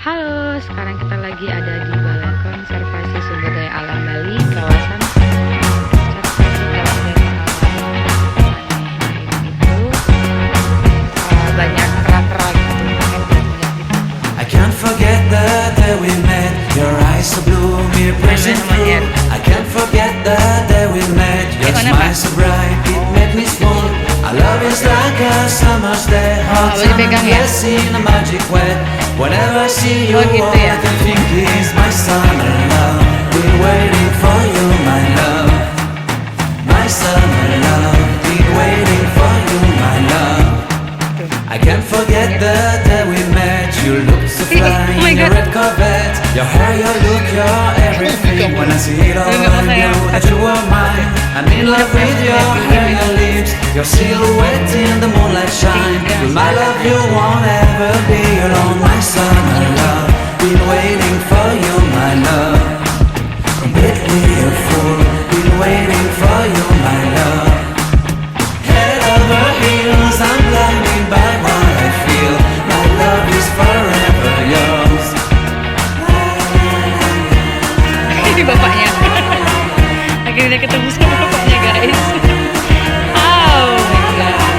Halo, sekarang kita lagi ada di Balai Konservasi Sumber Daya Alam Bali, kawasan konservasi dalam daya alam. Nah, itu banyak kera-kera gitu, I can't forget the day we met. Your eyes so blue, me pressing through. I can't forget the day we met. Your smile so bright, it made me swoon. Our love is like a summer's day, hot and endless in a magic way. Whenever I see you, all I can think is my summer love. Been waiting for you, my love. My summer love. Been waiting for you, my love. I can't forget the day we met. You looked so fly in your red Corvette. Your hair, your look, your everything. When I see it all, I knew that you were mine. I'm in love with your hair, your lips, your silhouette in the moonlight shine. With my love, you won't ever be alone. My summer love, been waiting for you, my love. Completely a fool, been waiting for you, my love. Head over heels, I'm blinded by what I feel. My love is forever yours. Ini bapaknya. Akhirnya ketemu sama bapaknya, guys. Oh my god.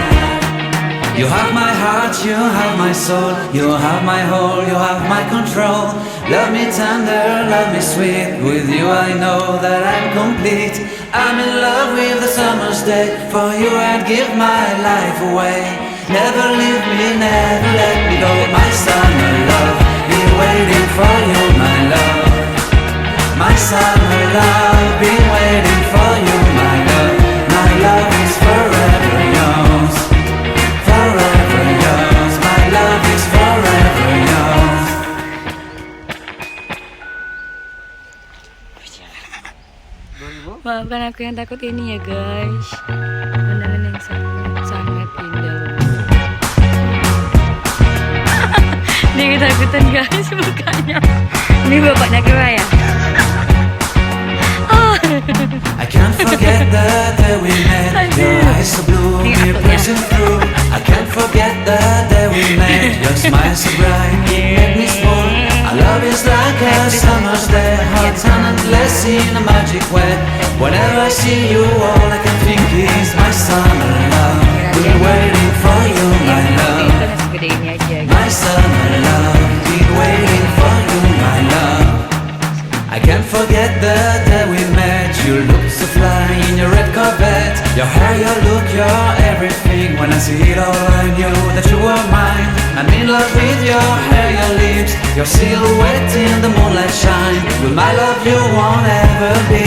You have my heart, you have my soul, you have my whole, you have my control. Love me tender, love me sweet. With you I know that I'm complete. I'm in love with the summer's day. For you I'd give my life away. Never leave me, never let me go. My summer love, been waiting for you, my love. My summer love, been waiting for you, my love. My love is forever yours. Forever yours. My love is forever yours. Maafkan aku yang takut ini ya, guys. Pemandangan yang sangat indah. Dia ketakutan, guys, mukanya. Ini bapaknya kera ya. I can't forget the day we met. Your eyes so blue, we're pressing through. I can't forget the day we met. Your smile so bright, it made me swoon. Our love is like a summer's day, hot and endless in a magic way. Whenever I see you, all I can think is my summer love. Been waiting for you, my love. My summer love. Been waiting for you, my love. I can't forget the day we met. You look so fly in your red Corvette. Your hair, your look, your everything. When I see it all, I knew that you were mine. I'm in love with your hair, your lips, your silhouette in the moonlight shine. With my love, you won't ever be